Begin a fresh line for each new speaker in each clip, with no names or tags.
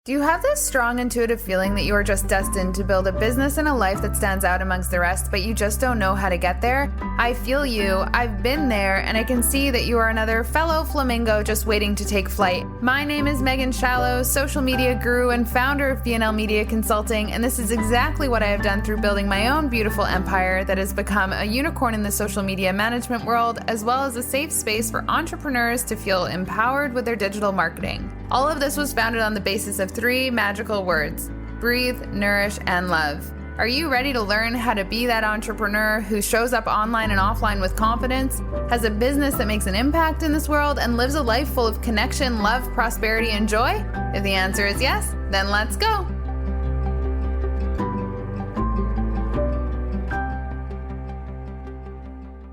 Do you have this strong intuitive feeling that you are just destined to build a business and a life that stands out amongst the rest, but you just don't know how to get there? I feel you. I've been there, and I can see that you are another fellow flamingo just waiting to take flight. My name is Megan Shallow, social media guru and founder of BNL Media Consulting, and this is exactly what I have done through building my own beautiful empire that has become a unicorn in the social media management world, as well as a safe space for entrepreneurs to feel empowered with their digital marketing. All of this was founded on the basis of 3 magical words: breathe, nourish, and love. Are you ready to learn how to be that entrepreneur who shows up online and offline with confidence, has a business that makes an impact in this world, and lives a life full of connection, love, prosperity, and joy? If the answer is yes, then let's go.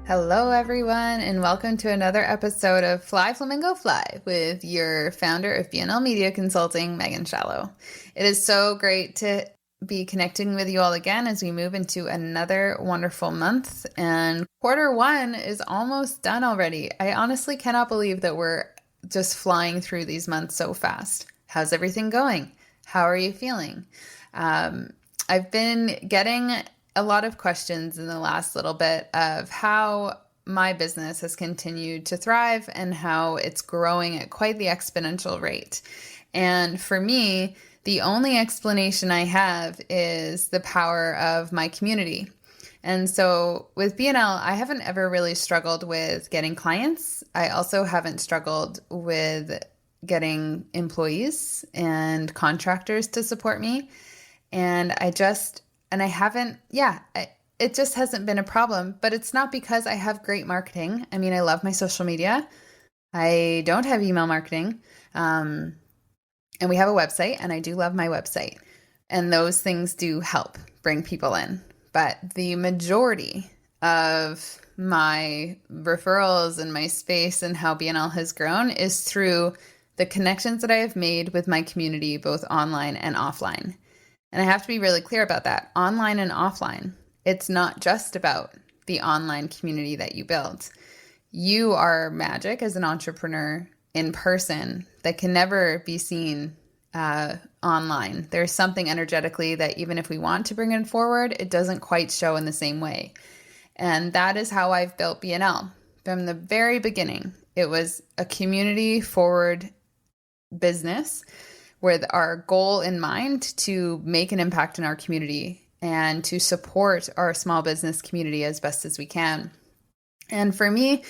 Hello, everyone, and welcome to another episode of Fly Flamingo Fly with your founder of BNL Media Consulting, Megan Shallow. It is so great to be connecting with you all again as we move into another wonderful month, and quarter 1 is almost done already. I honestly cannot believe that we're just flying through these months so fast. How's everything going? How are you feeling? I've been getting a lot of questions in the last little bit of how my business has continued to thrive and how it's growing at quite the exponential rate. And for me, the only explanation I have is the power of my community. And so with BNL, I haven't ever really struggled with getting clients. I also haven't struggled with getting employees and contractors to support me. It just hasn't been a problem, but it's not because I have great marketing. I mean, I love my social media. I don't have email marketing. And we have a website, and I do love my website. And those things do help bring people in. But the majority of my referrals and my space and how BNL has grown is through the connections that I have made with my community, both online and offline. And I have to be really clear about that. Online and offline. It's not just about the online community that you build. You are magic as an entrepreneur in person that can never be seen online. There's something energetically that even if we want to bring it forward, it doesn't quite show in the same way. And that is how I've built BNL. From the very beginning, it was a community forward business with our goal in mind to make an impact in our community and to support our small business community as best as we can. And for me,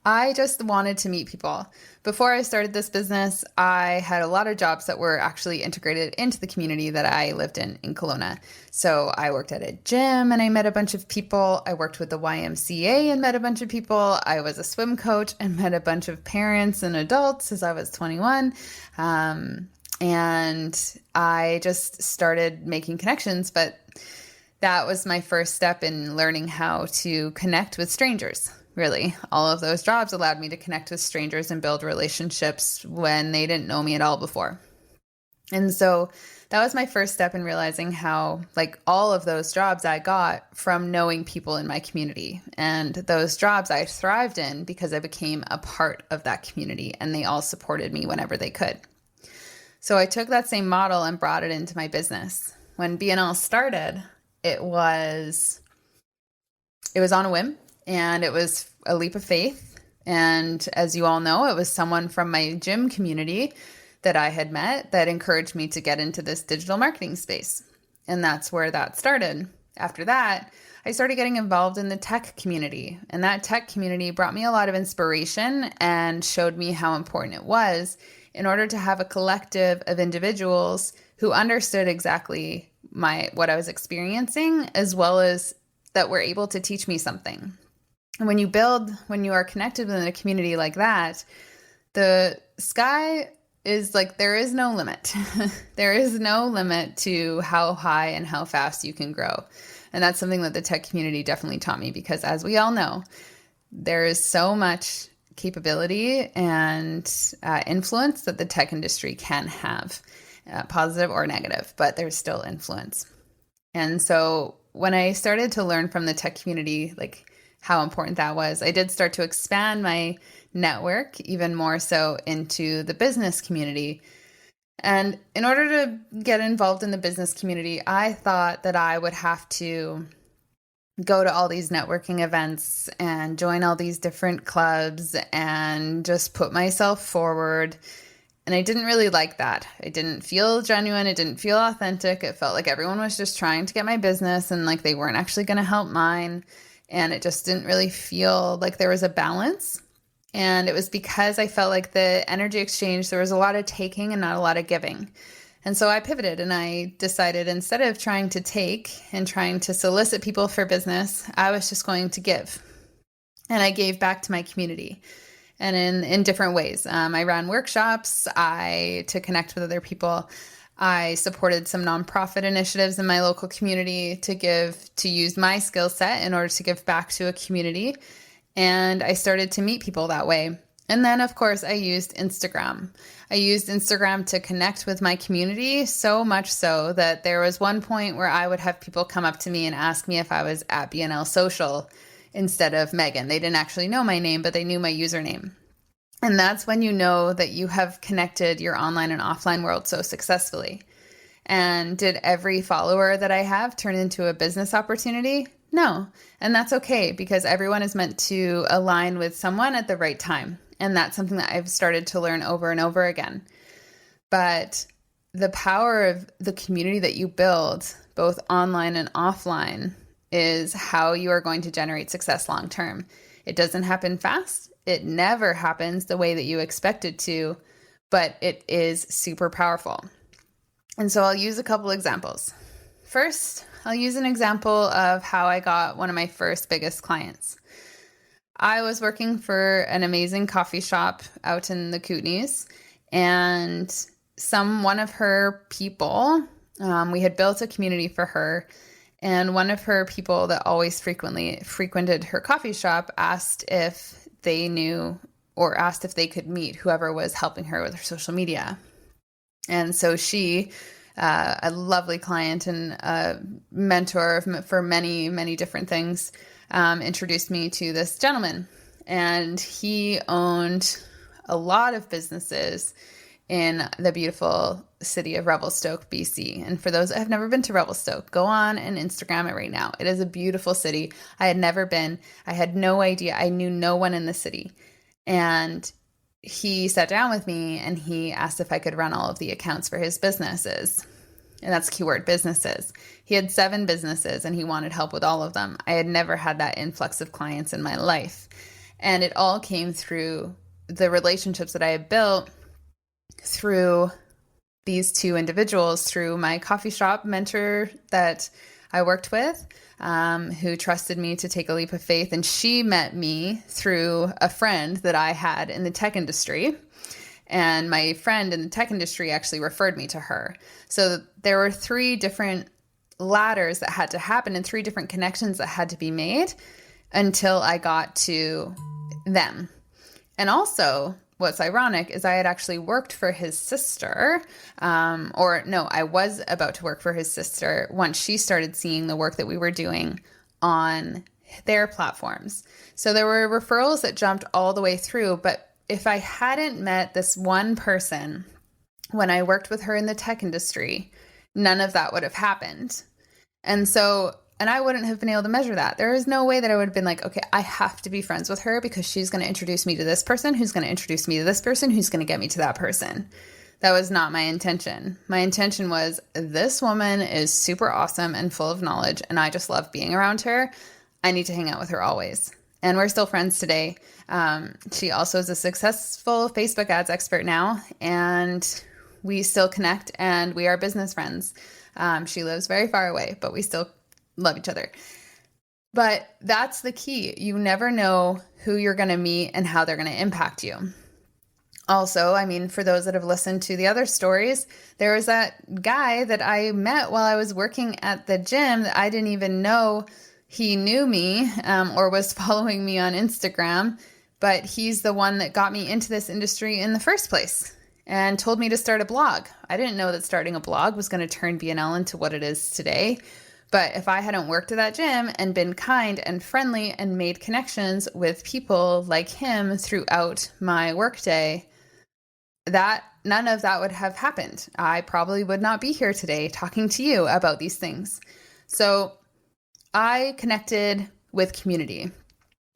I just wanted to meet people. Before I started this business, I had a lot of jobs that were actually integrated into the community that I lived in Kelowna. So I worked at a gym and I met a bunch of people. I worked with the YMCA and met a bunch of people. I was a swim coach and met a bunch of parents and adults as I was 21. And I just started making connections, but that was my first step in learning how to connect with strangers. Really, all of those jobs allowed me to connect with strangers and build relationships when they didn't know me at all before. And so that was my first step in realizing how, like, all of those jobs I got from knowing people in my community. And those jobs I thrived in because I became a part of that community and they all supported me whenever they could. So I took that same model and brought it into my business. When BNL started, it was on a whim and it was a leap of faith. And as you all know, it was someone from my gym community that I had met that encouraged me to get into this digital marketing space. And that's where that started. After that, I started getting involved in the tech community. And that tech community brought me a lot of inspiration and showed me how important it was in order to have a collective of individuals who understood exactly what I was experiencing, as well as that were able to teach me something. And when you are connected within a community like that, the sky is like, there is no limit. There is no limit to how high and how fast you can grow. And that's something that the tech community definitely taught me, because as we all know, there is so much capability and influence that the tech industry can have, positive or negative, but there's still influence. And so when I started to learn from the tech community, like how important that was, I did start to expand my network even more so into the business community. And in order to get involved in the business community, I thought that I would have to go to all these networking events and join all these different clubs and just put myself forward. And I didn't really like that. It didn't feel genuine. It didn't feel authentic. It felt like everyone was just trying to get my business and like they weren't actually going to help mine. And it just didn't really feel like there was a balance. And it was because I felt like the energy exchange, there was a lot of taking and not a lot of giving. And so I pivoted and I decided instead of trying to take and trying to solicit people for business, I was just going to give. And I gave back to my community and in different ways. I ran workshops, to connect with other people. I supported some nonprofit initiatives in my local community to use my skill set in order to give back to a community. And I started to meet people that way. And then, of course, I used Instagram. I used Instagram to connect with my community, so much so that there was one point where I would have people come up to me and ask me if I was at BNL Social instead of Megan. They didn't actually know my name, but they knew my username. And that's when you know that you have connected your online and offline world so successfully. And did every follower that I have turn into a business opportunity? No. And that's okay because everyone is meant to align with someone at the right time. And that's something that I've started to learn over and over again. But the power of the community that you build, both online and offline, is how you are going to generate success long term. It doesn't happen fast. It never happens the way that you expect it to, but it is super powerful. And so I'll use a couple examples. First, I'll use an example of how I got one of my first biggest clients. I was working for an amazing coffee shop out in the Kootenays, and one of her people, we had built a community for her, and one of her people that always frequently frequented her coffee shop asked if they knew or asked if they could meet whoever was helping her with her social media. And so she, a lovely client and a mentor for many, many different things, introduced me to this gentleman. And he owned a lot of businesses in the beautiful city of Revelstoke, BC. And for those that have never been to Revelstoke, go on and Instagram it right now. It is a beautiful city. I had never been. I had no idea. I knew no one in the city. And he sat down with me and he asked if I could run all of the accounts for his businesses. And that's keyword businesses. He had 7 businesses and he wanted help with all of them. I had never had that influx of clients in my life. And it all came through the relationships that I had built through these 2 individuals, through my coffee shop mentor that I worked with, who trusted me to take a leap of faith. And she met me through a friend that I had in the tech industry. And my friend in the tech industry actually referred me to her. So there were 3 different ladders that had to happen and 3 different connections that had to be made until I got to them. And also, what's ironic is I had actually worked for his sister, I was about to work for his sister once she started seeing the work that we were doing on their platforms. So there were referrals that jumped all the way through, but if I hadn't met this one person when I worked with her in the tech industry, none of that would have happened. And I wouldn't have been able to measure that. There is no way that I would have been like, okay, I have to be friends with her because she's going to introduce me to this person, who's going to introduce me to this person, who's going to get me to that person. That was not my intention. My intention was, this woman is super awesome and full of knowledge, and I just love being around her. I need to hang out with her always. And we're still friends today. She also is a successful Facebook ads expert now, and we still connect and we are business friends. She lives very far away, but we still love each other. But that's the key. You never know who you're going to meet and how they're going to impact you. Also, I mean, for those that have listened to the other stories, there was that guy that I met while I was working at the gym that I didn't even know he knew me or was following me on Instagram, but he's the one that got me into this industry in the first place and told me to start a blog. I didn't know that starting a blog was going to turn BNL into what it is today. But if I hadn't worked at that gym and been kind and friendly and made connections with people like him throughout my workday, that none of that would have happened. I probably would not be here today talking to you about these things. So I connected with community.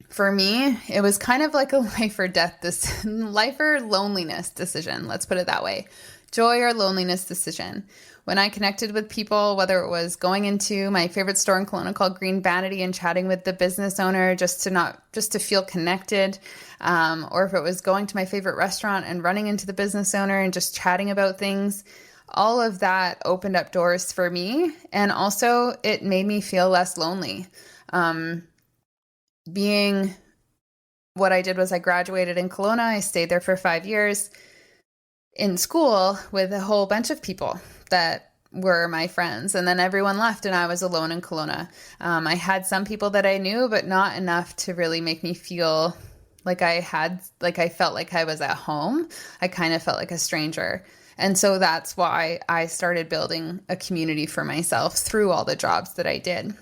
For me, it was kind of like a life or loneliness decision. Let's put it that way. Joy or loneliness decision. When I connected with people, whether it was going into my favorite store in Kelowna called Green Vanity and chatting with the business owner just to feel connected, or if it was going to my favorite restaurant and running into the business owner and just chatting about things, all of that opened up doors for me. And also it made me feel less lonely. What I did was I graduated in Kelowna. I stayed there for 5 years in school with a whole bunch of people that were my friends, and then everyone left and I was alone in Kelowna. I had some people that I knew, but not enough to really make me feel like I felt like I was at home. I kind of felt like a stranger. And so that's why I started building a community for myself through all the jobs that I did.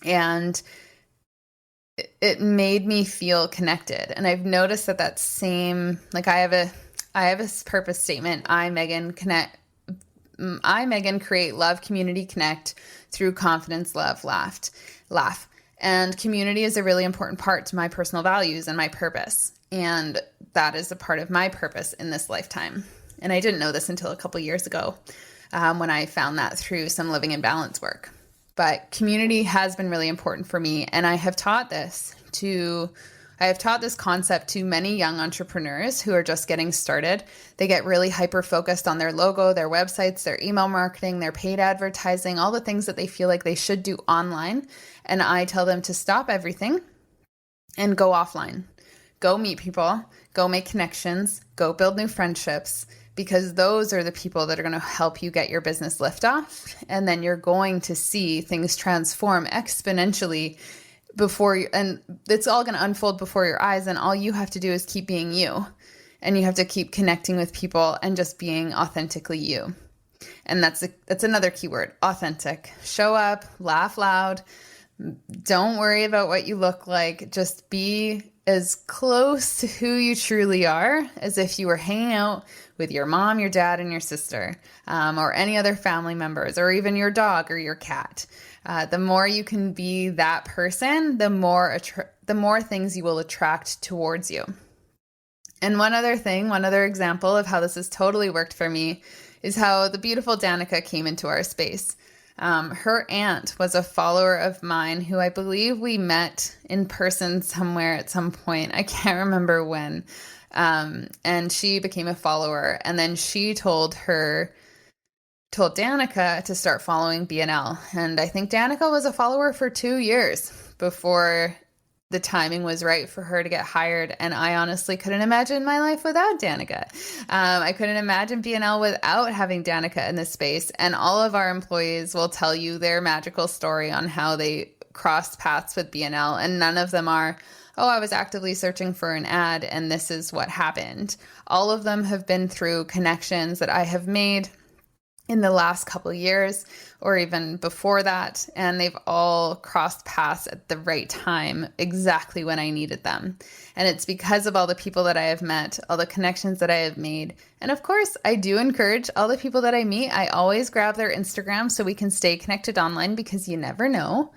And it made me feel connected. And I've noticed that same, like I have a purpose statement. I, Megan, create love, community, connect through confidence, love, laugh. And community is a really important part to my personal values and my purpose. And that is a part of my purpose in this lifetime. And I didn't know this until a couple years ago, when I found that through some living in balance work. But community has been really important for me. And I have taught this concept to many young entrepreneurs who are just getting started. They get really hyper-focused on their logo, their websites, their email marketing, their paid advertising, all the things that they feel like they should do online. And I tell them to stop everything and go offline. Go meet people, go make connections, go build new friendships, because those are the people that are going to help you get your business lift off. And then you're going to see things transform exponentially and it's all going to unfold before your eyes. And all you have to do is keep being you. And you have to keep connecting with people and just being authentically you. And that's another keyword, authentic. Show up, laugh loud. Don't worry about what you look like. Just be as close to who you truly are as if you were hanging out with your mom, your dad, and your sister, or any other family members, or even your dog or your cat. The more you can be that person, the more things you will attract towards you. And one other example of how this has totally worked for me is how the beautiful Danica came into our space. Her aunt was a follower of mine who I believe we met in person somewhere at some point. I can't remember when. And she became a follower. And then she told Danica to start following BNL. And I think Danica was a follower for 2 years before the timing was right for her to get hired. And I honestly couldn't imagine my life without Danica. I couldn't imagine BNL without having Danica in this space. And all of our employees will tell you their magical story on how they crossed paths with BNL. And none of them are, oh, I was actively searching for an ad and this is what happened. All of them have been through connections that I have made in the last couple of years or even before that, and they've all crossed paths at the right time, exactly when I needed them. And it's because of all the people that I have met, all the connections that I have made. And of course, I do encourage all the people that I meet, I always grab their Instagram so we can stay connected online, because you never know.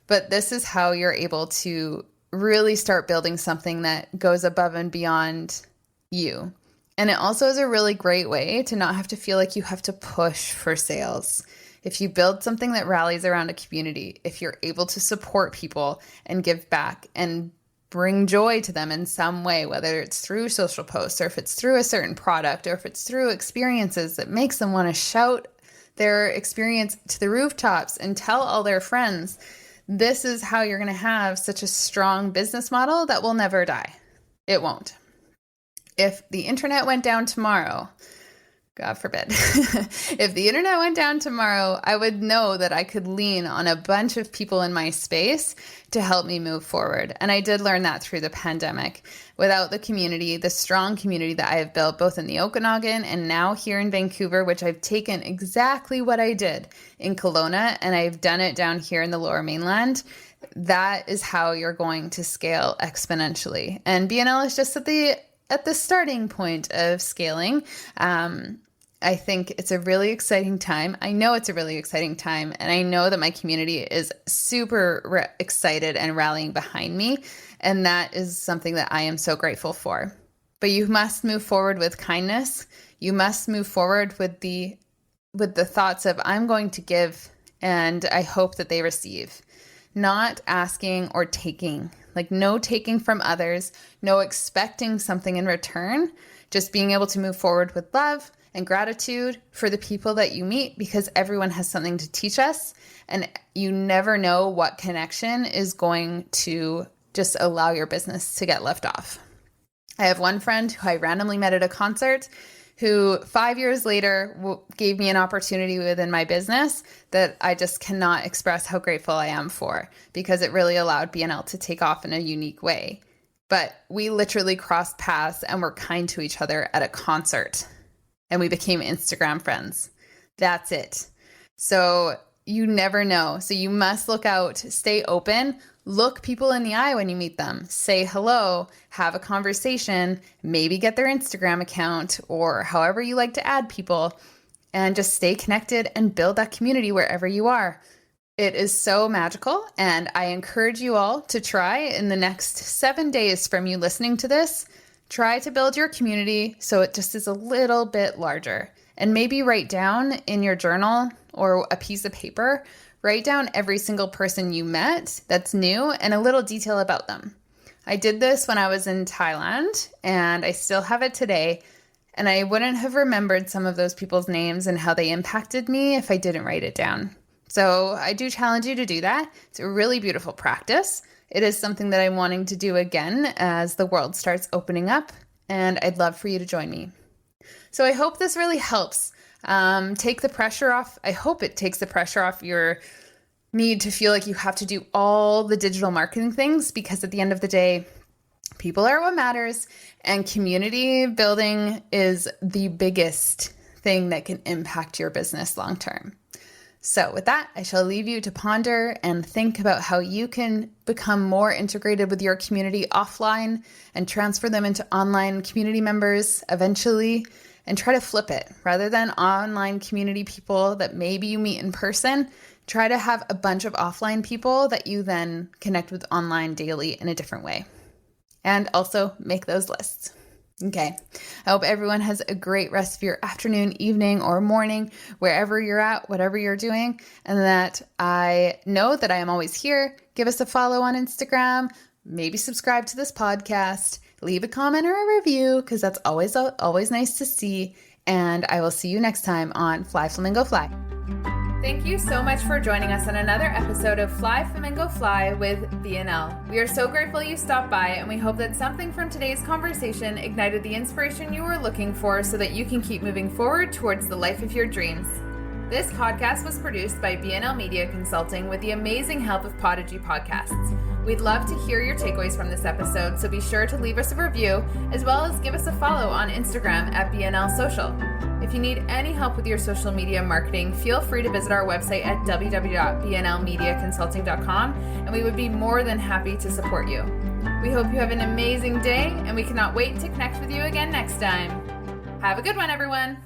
But this is how you're able to really start building something that goes above and beyond you. And it also is a really great way to not have to feel like you have to push for sales. If you build something that rallies around a community, if you're able to support people and give back and bring joy to them in some way, whether it's through social posts or if it's through a certain product or if it's through experiences that makes them want to shout their experience to the rooftops and tell all their friends, this is how you're going to have such a strong business model that will never die. It won't. If the internet went down tomorrow, God forbid, if the internet went down tomorrow, I would know that I could lean on a bunch of people in my space to help me move forward. And I did learn that through the pandemic. Without the community, the strong community that I have built both in the Okanagan and now here in Vancouver, which I've taken exactly what I did in Kelowna and I've done it down here in the Lower Mainland, that is how you're going to scale exponentially. And BNL is just at the at the starting point of scaling. I think it's a really exciting time. I know it's a really exciting time, and I know that my community is super excited and rallying behind me, and that is something that I am so grateful for. But you must move forward with kindness. You must move forward with the thoughts of, I'm going to give, and I hope that they receive. Not asking or taking, like no taking from others, no expecting something in return, just being able to move forward with love and gratitude for the people that you meet, because everyone has something to teach us, and you never know what connection is going to just allow your business to get left off. I have one friend who I randomly met at a concert who 5 years later gave me an opportunity within my business that I just cannot express how grateful I am for, because it really allowed BNL to take off in a unique way. But we literally crossed paths and were kind to each other at a concert, and we became Instagram friends. That's it. So you never know. So you must look out, stay open, look people in the eye when you meet them, say hello, have a conversation, maybe get their Instagram account or however you like to add people, and just stay connected and build that community wherever you are. It is so magical, and I encourage you all to try in the next 7 days from you listening to this. Try to build your community so it just is a little bit larger. And maybe write down in your journal or a piece of paper, write down every single person you met that's new and a little detail about them. I did this when I was in Thailand, and I still have it today. And I wouldn't have remembered some of those people's names and how they impacted me if I didn't write it down. So I do challenge you to do that. It's a really beautiful practice. It is something that I'm wanting to do again as the world starts opening up, and I'd love for you to join me. So I hope this really helps take the pressure off. I hope it takes the pressure off your need to feel like you have to do all the digital marketing things, because at the end of the day, people are what matters, and community building is the biggest thing that can impact your business long term. So with that, I shall leave you to ponder and think about how you can become more integrated with your community offline and transfer them into online community members eventually, and try to flip it. Rather than online community people that maybe you meet in person, try to have a bunch of offline people that you then connect with online daily in a different way. And also make those lists. Okay, I hope everyone has a great rest of your afternoon, evening, or morning, wherever you're at, whatever you're doing, and that I know that I am always here. Give us a follow on Instagram, maybe subscribe to this podcast, leave a comment or a review, because that's always nice to see, and I will see you next time on Fly Flamingo Fly. Thank you so much for joining us on another episode of Fly Flamingo Fly with BNL. We are so grateful you stopped by, and we hope that something from today's conversation ignited the inspiration you were looking for so that you can keep moving forward towards the life of your dreams. This podcast was produced by BNL Media Consulting with the amazing help of Podigy Podcasts. We'd love to hear your takeaways from this episode, so be sure to leave us a review, as well as give us a follow on Instagram at BNL Social. If you need any help with your social media marketing, feel free to visit our website at www.bnlmediaconsulting.com, and we would be more than happy to support you. We hope you have an amazing day, and we cannot wait to connect with you again next time. Have a good one, everyone.